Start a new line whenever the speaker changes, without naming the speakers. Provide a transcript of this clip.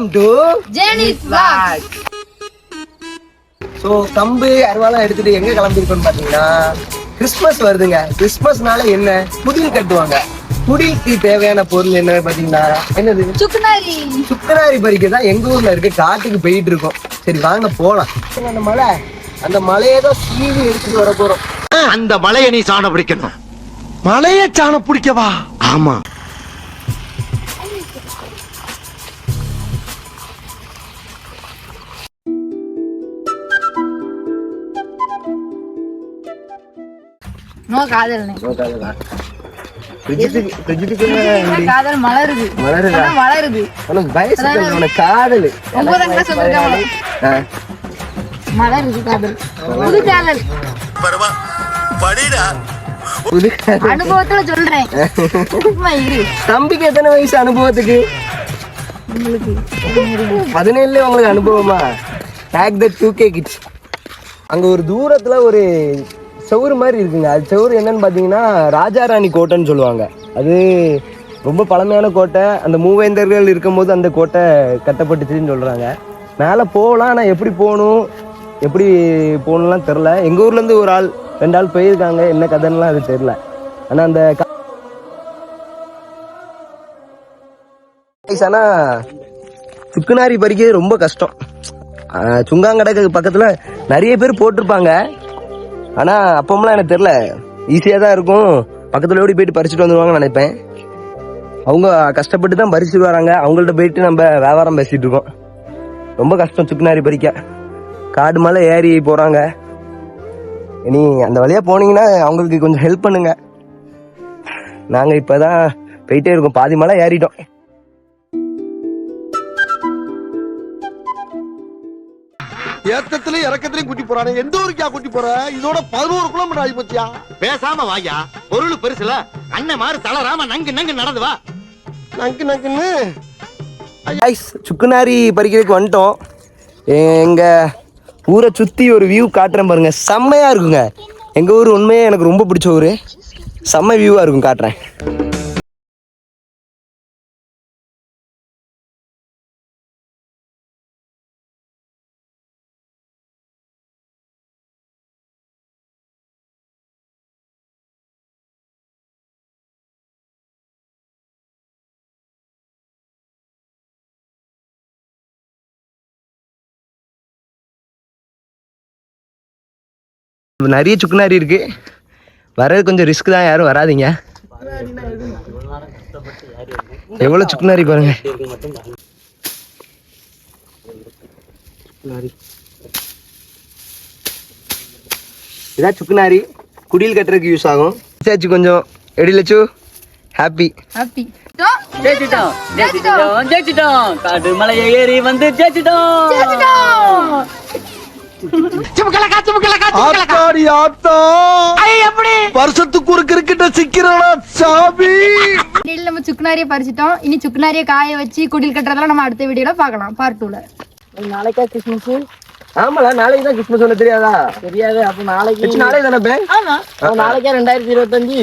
Welcome to
ஜெனிஸ் vlog.
So கம்பு அருவாலாம் எடுத்துட்டு எங்க கிளம்பிருக்கோம்னு பாத்தீங்கன்னா கிறிஸ்மஸ் வருதுங்க. கிறிஸ்மஸ்னால என்ன குடில் கட்டுவாங்க. குடிலுக்கு தேவையான பொருள் என்ன பாத்தீங்கன்னா என்னது சுக்கனாரி பறிக்க தான் எங்க ஊர்ல இருக்கு. காட்டுக்கு போயிட்டு இருக்கோம். சரி வாங்க போலாம். அந்த மலையை தான் சீவி எடுத்துட்டு வர போறோம்.
அந்த மலையை நீ சாண பிடிக்கணும்.
மலைய சாண பிடிக்கவா?
ஆமா.
நோ காதல் காதல் மலருது மலருது
காதல்
மலருது காதல் புது காதல் அனுபவத்துல சொல்றேன்.
தம்பிக்கு எத்தனை வயசு அனுபவத்துக்கு? 17 உங்களுக்கு அனுபவமா? Take the 2K kids. அங்க ஒரு தூரத்துல ஒரு செவுரு மாதிரி இருக்குங்க. அது செவுரு என்னன்னு பார்த்தீங்கன்னா ராஜாராணி கோட்டைன்னு சொல்லுவாங்க. அது ரொம்ப பழமையான கோட்டை. அந்த மூவேந்தர்கள் இருக்கும்போது அந்த கோட்டை கட்டப்பட்டுச்சுன்னு சொல்கிறாங்க. மேலே போகலாம், ஆனால் எப்படி போகணும்லாம் தெரில. எங்கள் ஊர்லேருந்து ஒரு ஆள் 2 ஆள் போயிருக்காங்க. என்ன கதைன்னுலாம் அது தெரில. ஆனால் அந்த ஆனால் சுக்குநாரி பறிக்கிறது ரொம்ப கஷ்டம். சுங்காங்கடைக்கு பக்கத்தில் நிறைய பேர் போட்டிருப்பாங்க. ஆனால் அப்போம்லாம் எனக்கு தெரில, ஈஸியாக தான் இருக்கும். பக்கத்தில் ஓடி போயிட்டு பறிச்சுட்டு வந்துடுவாங்கன்னு நினைப்பேன். அவங்க கஷ்டப்பட்டு தான் பறிச்சுட்டு வராங்க. அவங்கள்ட்ட போயிட்டு நம்ம வியாபாரம் பேசிகிட்டு இருக்கோம். ரொம்ப கஷ்டம் சுக்குநாரி பறிக்க. காடு மேலே ஏறி போகிறாங்க. இனி அந்த வழியாக போனீங்கன்னா அவங்களுக்கு கொஞ்சம் ஹெல்ப் பண்ணுங்க. நாங்கள் இப்போ தான் போயிட்டே இருக்கோம். பாதி மலை ஏறிட்டோம்.
ஏத்தத்திலயும் இறக்கத்திலயும் கூட்டி போறானே. எந்த ஊருக்கா கூட்டி போற? இதோட 11 கிலோமீட்டர் ஆகி போச்சியா?
பேசாம வாயா. பொருள் பெருசுல அண்ணன் மாறு தளராம நங்கு நடந்து வா.
நங்குன்னு
சுக்குநாரி பறிக்கிறதுக்கு வந்துட்டோம். எங்க ஊரை சுத்தி ஒரு வியூ காட்டுறேன் பாருங்க. செம்மையா இருக்குங்க. எங்க ஊர் உண்மையே எனக்கு ரொம்ப பிடிச்ச ஊரு. செம்ம வியூவா இருக்கும், காட்டுறேன். நிறைய சுக்குநாரி இருக்கு. வர்றது கொஞ்சம் ரிஸ்க் தான். யாரும் வராதிங்க. எவ்வளவு சுக்குநாரி பாருங்க. இதான் சுக்குநாரி. குடில் கட்டுறதுக்கு யூஸ் ஆகும். கொஞ்சம் எடிலச்சு ஹாப்பி
காடு மலையை ஏறி வந்து ஜெயிச்சிட்டோம்.
வருஷத்துக்கு ஒரு கிரிக்கெட்ட சிக்கிறானா சாமி.
நம்ம சுக்குநாரியை பறிச்சிட்டோம். இனி சுக்குநாரியை காய வச்சு குடில் கட்டுறதெல்லாம் நம்ம அடுத்த வீடியோல பார்க்கலாம். பார்ட் 2ல.
நாளைக்கா கிறிஸ்மஸ்?
ஆமால, நாளைக்கு தான் கிறிஸ்மஸ். ஒண்ணு தெரியாதா?
தெரியாது. அப்ப நாளைக்கு
தானே?
ஆமா, நாளைக்கா 2025.